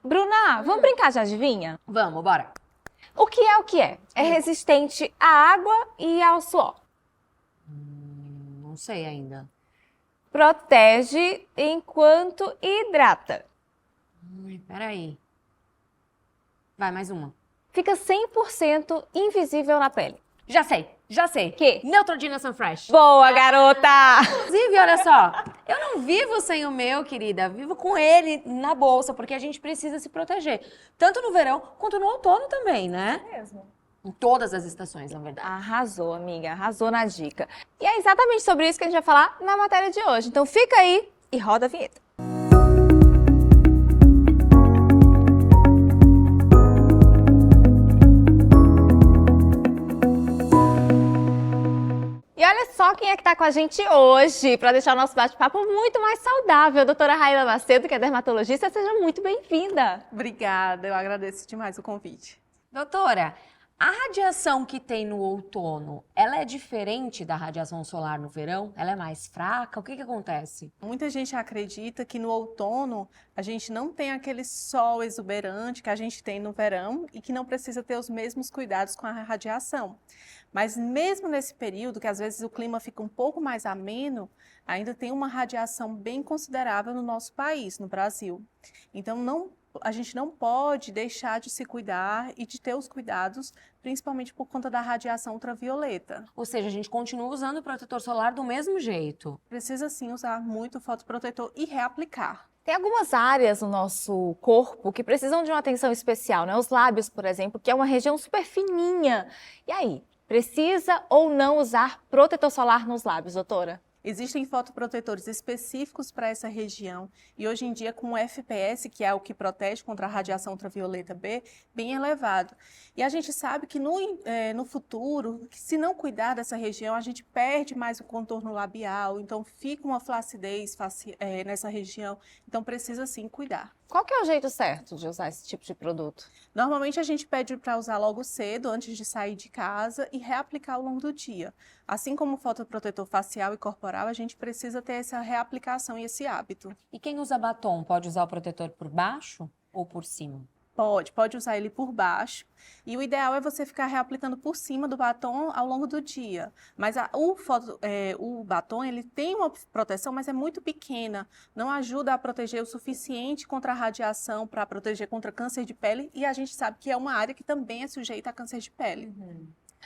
Bruna, vamos brincar de adivinha? Vamos, bora. O que é o que é? É resistente à água e ao suor. Não sei ainda. Protege enquanto hidrata. Peraí. Vai, mais uma. Fica 100% invisível na pele. Já sei. Que? Neutrogena Sunfresh. Boa, garota! Inclusive, olha só, eu não vivo sem o meu, querida. Vivo com ele na bolsa, porque a gente precisa se proteger. Tanto no verão, quanto no outono também, né? Mesmo. Em todas as estações, na verdade. Arrasou, amiga. Arrasou na dica. E é exatamente sobre isso que a gente vai falar na matéria de hoje. Então fica aí e roda a vinheta. E olha só quem é que tá com a gente hoje para deixar o nosso bate-papo muito mais saudável. A doutora Raíla Macedo, que é dermatologista, seja muito bem-vinda. Obrigada, eu agradeço demais o convite. Doutora, a radiação que tem no outono, ela é diferente da radiação solar no verão? Ela é mais fraca? O que acontece? Muita gente acredita que no outono a gente não tem aquele sol exuberante que a gente tem no verão e que não precisa ter os mesmos cuidados com a radiação. Mas mesmo nesse período, que às vezes o clima fica um pouco mais ameno, ainda tem uma radiação bem considerável no nosso país, no Brasil. Então a gente não pode deixar de se cuidar e de ter os cuidados, principalmente por conta da radiação ultravioleta. Ou seja, a gente continua usando o protetor solar do mesmo jeito. Precisa sim usar muito fotoprotetor e reaplicar. Tem algumas áreas no nosso corpo que precisam de uma atenção especial, né? Os lábios, por exemplo, que é uma região super fininha. E aí, precisa ou não usar protetor solar nos lábios, doutora? Existem fotoprotetores específicos para essa região e hoje em dia com o FPS, que é o que protege contra a radiação ultravioleta B, bem elevado. E a gente sabe que no futuro, que se não cuidar dessa região, a gente perde mais o contorno labial, então fica uma flacidez nessa região, então precisa sim cuidar. Qual que é o jeito certo de usar esse tipo de produto? Normalmente a gente pede para usar logo cedo, antes de sair de casa e reaplicar ao longo do dia. Assim como o fotoprotetor facial e corporal, a gente precisa ter essa reaplicação e esse hábito. E quem usa batom pode usar o protetor por baixo ou por cima? Pode usar ele por baixo. E o ideal é você ficar reaplicando por cima do batom ao longo do dia. Mas o batom, ele tem uma proteção, mas é muito pequena. Não ajuda a proteger o suficiente contra a radiação, para proteger contra câncer de pele. E a gente sabe que é uma área que também é sujeita a câncer de pele.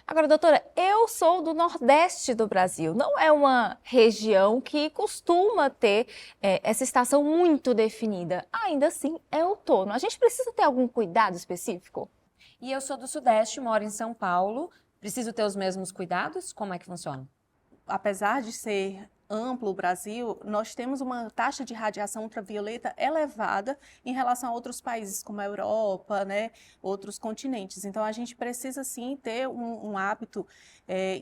Agora, doutora, eu sou do Nordeste do Brasil. Não é uma região que costuma ter essa estação muito definida. Ainda assim, é outono. A gente precisa ter algum cuidado específico? E eu sou do Sudeste, moro em São Paulo. Preciso ter os mesmos cuidados? Como é que funciona? Apesar de ser amplo o Brasil, nós temos uma taxa de radiação ultravioleta elevada em relação a outros países, como a Europa, né, outros continentes. Então, a gente precisa, sim, ter um hábito,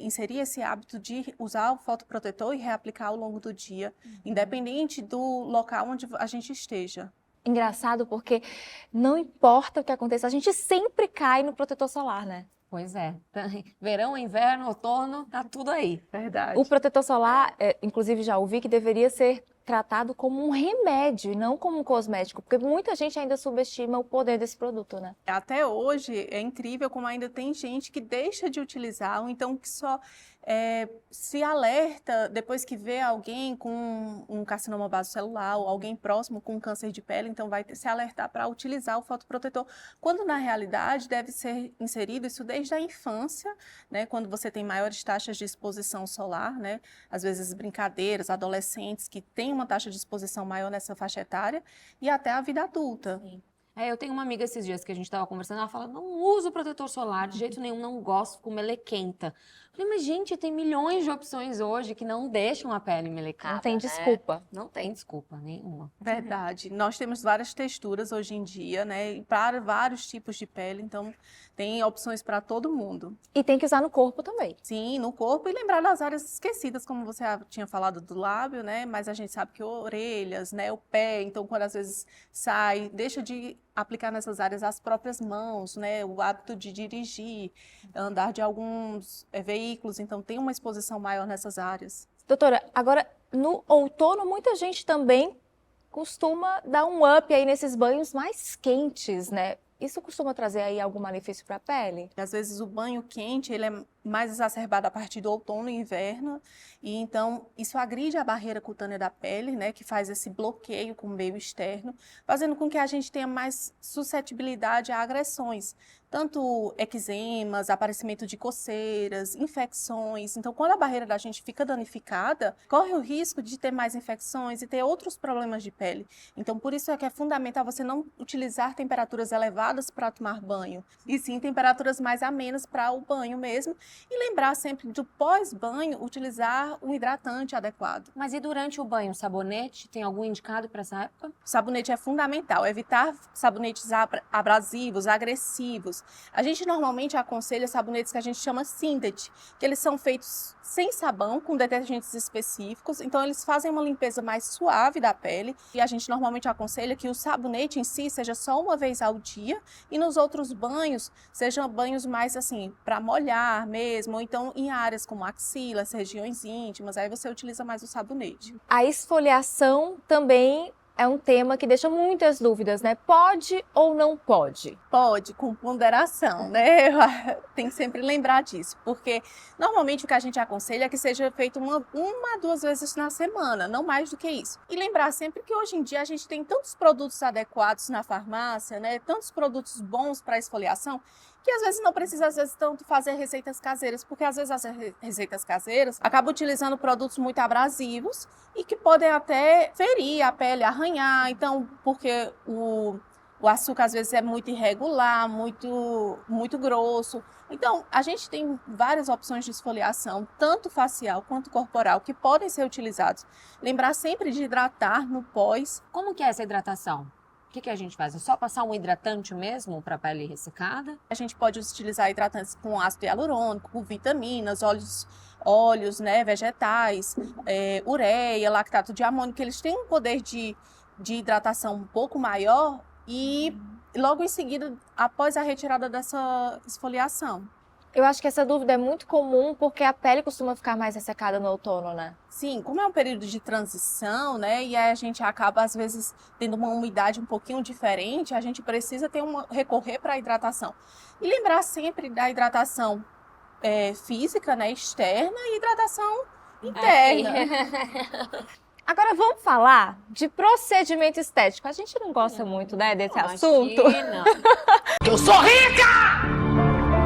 inserir esse hábito de usar o fotoprotetor e reaplicar ao longo do dia, independente do local onde a gente esteja. Engraçado porque não importa o que aconteça, a gente sempre cai no protetor solar, né? Pois é. Verão, inverno, outono, tá tudo aí. Verdade. O protetor solar, inclusive já ouvi que deveria ser tratado como um remédio e não como um cosmético, porque muita gente ainda subestima o poder desse produto, né? Até hoje é incrível como ainda tem gente que deixa de utilizar, ou então que só se alerta depois que vê alguém com um carcinoma basocelular ou alguém próximo com câncer de pele, então vai se alertar para utilizar o fotoprotetor, quando na realidade deve ser inserido isso desde a infância, né, quando você tem maiores taxas de exposição solar, né, às vezes brincadeiras, adolescentes que têm uma taxa de exposição maior nessa faixa etária e até a vida adulta. Sim. Eu tenho uma amiga esses dias que a gente estava conversando, ela fala, não uso protetor solar de jeito nenhum, não gosto, fico melequenta. Eu falei, mas gente, tem milhões de opções hoje que não deixam a pele melecada, Não tem né? desculpa. Não tem desculpa nenhuma. Verdade. Nós temos várias texturas hoje em dia, né, e para vários tipos de pele, então tem opções para todo mundo. E tem que usar no corpo também. Sim, no corpo e lembrar das áreas esquecidas, como você tinha falado do lábio, né? Mas a gente sabe que orelhas, né? O pé, então quando às vezes sai, deixa de aplicar nessas áreas as próprias mãos, né? O hábito de dirigir, andar de alguns veículos, então tem uma exposição maior nessas áreas. Doutora, agora no outono muita gente também costuma dar um up aí nesses banhos mais quentes, né? Isso costuma trazer aí algum malefício para a pele? Às vezes o banho quente, ele é mais exacerbado a partir do outono e inverno, e então isso agride a barreira cutânea da pele, né, que faz esse bloqueio com o meio externo, fazendo com que a gente tenha mais suscetibilidade a agressões, tanto eczemas, aparecimento de coceiras, infecções. Então, quando a barreira da gente fica danificada, corre o risco de ter mais infecções e ter outros problemas de pele. Então, por isso é que é fundamental você não utilizar temperaturas elevadas para tomar banho, e sim temperaturas mais amenas para o banho mesmo. E lembrar sempre do pós-banho utilizar um hidratante adequado. Mas e durante o banho, sabonete? Tem algum indicado para essa época? O sabonete é fundamental, evitar sabonetes abrasivos, agressivos. A gente normalmente aconselha sabonetes que a gente chama Syndet, que eles são feitos sem sabão, com detergentes específicos, então eles fazem uma limpeza mais suave da pele, e a gente normalmente aconselha que o sabonete em si seja só uma vez ao dia, e nos outros banhos, sejam banhos mais assim, para molhar mesmo, ou então em áreas como axilas, regiões íntimas, aí você utiliza mais o sabonete. A esfoliação também é um tema que deixa muitas dúvidas, né? Pode ou não pode? Pode, com ponderação, né? Tem que sempre lembrar disso, porque normalmente o que a gente aconselha é que seja feito uma, 2 vezes na semana, não mais do que isso. E lembrar sempre que hoje em dia a gente tem tantos produtos adequados na farmácia, né? Tantos produtos bons para esfoliação, que às vezes não precisa, tanto fazer receitas caseiras, porque às vezes as receitas caseiras acabam utilizando produtos muito abrasivos e que podem até ferir a pele, arranhar. Então, porque o açúcar às vezes é muito irregular, muito grosso. Então, a gente tem várias opções de esfoliação, tanto facial quanto corporal, que podem ser utilizados. Lembrar sempre de hidratar no pós. Como que é essa hidratação? O que a gente faz? É só passar um hidratante mesmo para a pele ressecada? A gente pode utilizar hidratantes com ácido hialurônico, com vitaminas, óleos, né, vegetais, ureia, lactato de amônio, que eles têm um poder de hidratação um pouco maior e logo em seguida, após a retirada dessa esfoliação. Eu acho que essa dúvida é muito comum porque a pele costuma ficar mais ressecada no outono, né? Sim, como é um período de transição, né, e aí a gente acaba, às vezes, tendo uma umidade um pouquinho diferente, a gente precisa recorrer para a hidratação. E lembrar sempre da hidratação física, né, externa, e hidratação interna. Agora vamos falar de procedimento estético. A gente não gosta muito, né, desse assunto. Eu sou rica!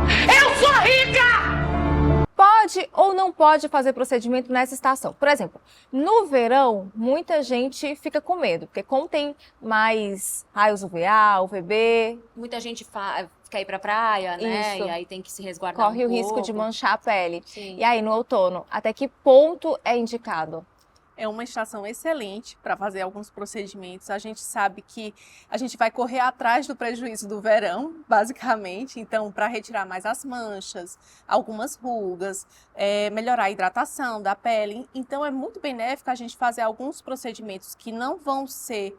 Eu sou rica! Pode ou não pode fazer procedimento nessa estação? Por exemplo, no verão, muita gente fica com medo, porque como tem mais raios UVA, UVB... Muita gente quer ir pra praia, né? Isso. E aí tem que se resguardar corre o risco pouco. de manchar a pele. Sim. E aí, no outono, até que ponto é indicado? É uma estação excelente para fazer alguns procedimentos. A gente sabe que a gente vai correr atrás do prejuízo do verão, basicamente. Então, para retirar mais as manchas, algumas rugas, melhorar a hidratação da pele. Então, é muito benéfico a gente fazer alguns procedimentos que não vão ser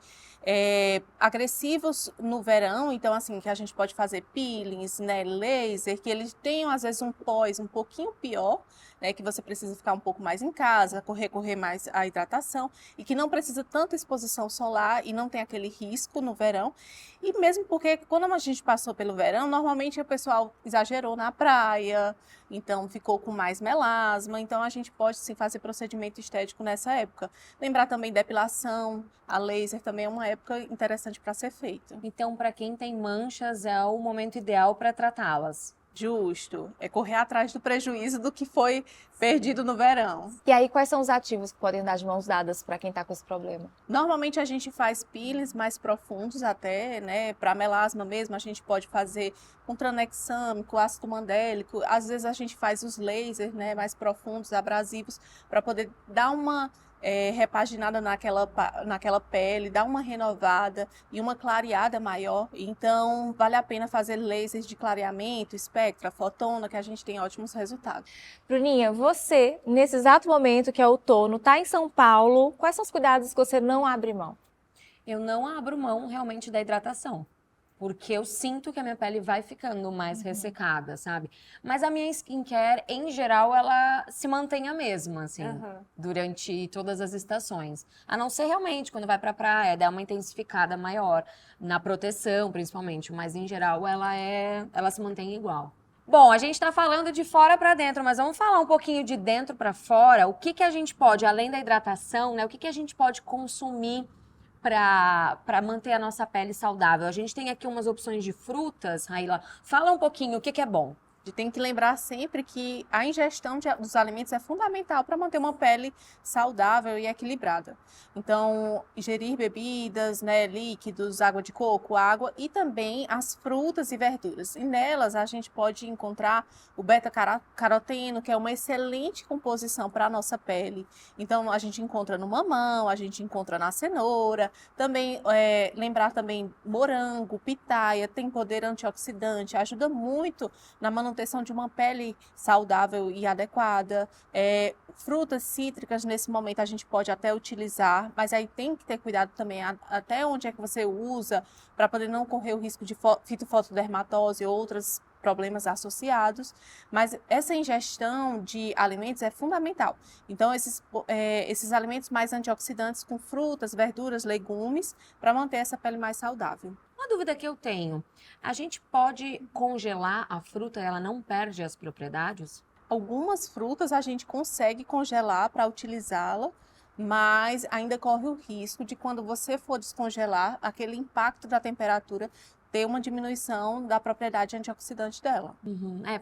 agressivos no verão. Então, assim, que a gente pode fazer peelings, né, laser, que eles tenham, às vezes, um pós um pouquinho pior, né, que você precisa ficar um pouco mais em casa, recorrer mais à hidratação, e que não precisa tanta exposição solar e não tem aquele risco no verão. E mesmo porque quando a gente passou pelo verão, normalmente o pessoal exagerou na praia, então ficou com mais melasma, então a gente pode sim fazer procedimento estético nessa época. Lembrar também depilação, a laser também é uma época interessante para ser feito. Então, para quem tem manchas, é o momento ideal para tratá-las. Justo, é correr atrás do prejuízo do que foi perdido no verão. E aí, quais são os ativos que podem dar de mãos dadas para quem está com esse problema? Normalmente a gente faz peelings mais profundos até, né? Para melasma mesmo, a gente pode fazer com tranexâmico, ácido mandélico. Às vezes a gente faz os lasers, né? Mais profundos, abrasivos, para poder dar uma repaginada naquela pele, dar uma renovada e uma clareada maior. Então, vale a pena fazer lasers de clareamento, espectra, fotona, que a gente tem ótimos resultados. Bruninha, você, nesse exato momento que é outono, está em São Paulo, quais são os cuidados que você não abre mão? Eu não abro mão realmente da hidratação. porque eu sinto que a minha pele vai ficando mais ressecada, sabe? Mas a minha skincare, em geral, ela se mantém a mesma, assim, durante todas as estações. A não ser realmente quando vai pra praia, dá uma intensificada maior, na proteção, principalmente. Mas, em geral, ela se mantém igual. Bom, a gente tá falando de fora pra dentro, mas vamos falar um pouquinho de dentro pra fora. O que que a gente pode, além da hidratação, né? O que que a gente pode consumir para manter a nossa pele saudável? A gente tem aqui umas opções de frutas, Raíla. Fala um pouquinho o que que é bom. A gente tem que lembrar sempre que a ingestão dos alimentos é fundamental para manter uma pele saudável e equilibrada. Então, ingerir bebidas, né, líquidos, água de coco, água e também as frutas e verduras. E nelas a gente pode encontrar o beta-caroteno, que é uma excelente composição para a nossa pele. Então, a gente encontra no mamão, a gente encontra na cenoura. Também, lembrar também morango, pitaia, tem poder antioxidante, ajuda muito na manutenção de uma pele saudável e adequada. Frutas cítricas, nesse momento, a gente pode até utilizar, mas aí tem que ter cuidado também até onde é que você usa, para poder não correr o risco de fitofotodermatose e outros problemas associados. Mas essa ingestão de alimentos é fundamental. Então, esses alimentos mais antioxidantes com frutas, verduras, legumes, para manter essa pele mais saudável. Uma dúvida que eu tenho, a gente pode congelar a fruta e ela não perde as propriedades? Algumas frutas a gente consegue congelar para utilizá-la, mas ainda corre o risco de, quando você for descongelar, aquele impacto da temperatura ter uma diminuição da propriedade antioxidante dela.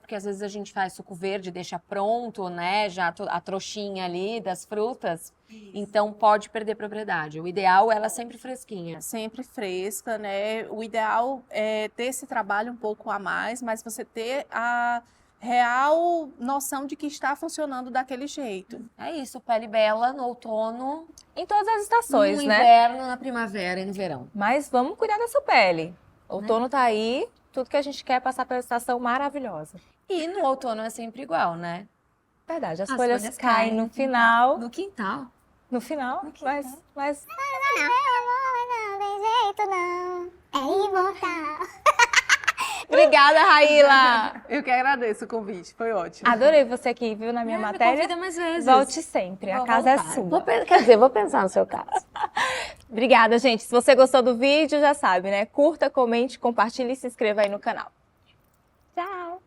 Porque às vezes a gente faz suco verde, deixa pronto, né, já a trouxinha ali das frutas, então pode perder propriedade. O ideal é ela sempre fresquinha. Sempre fresca, né? O ideal é ter esse trabalho um pouco a mais, mas você ter a real noção de que está funcionando daquele jeito. É isso, pele bela no outono, Em todas as estações, no né? inverno, na primavera e no verão. Mas vamos cuidar dessa pele. Outono tá aí, tudo que a gente quer é passar pela estação maravilhosa. E no outono é sempre igual, né? Verdade, as As folhas folhas caem caem no final. No quintal. No final, mas Não tem jeito não, é imortal. Obrigada, Raíla! Eu que agradeço o convite, foi ótimo. Adorei você aqui, viu, na minha Me matéria. convida mais vezes. Volte sempre, a Vou casa é voltar. sua. Quer dizer, vou pensar no seu caso. Obrigada, gente. Se você gostou do vídeo, já sabe, né? Curta, comente, compartilhe e se inscreva aí no canal. Tchau!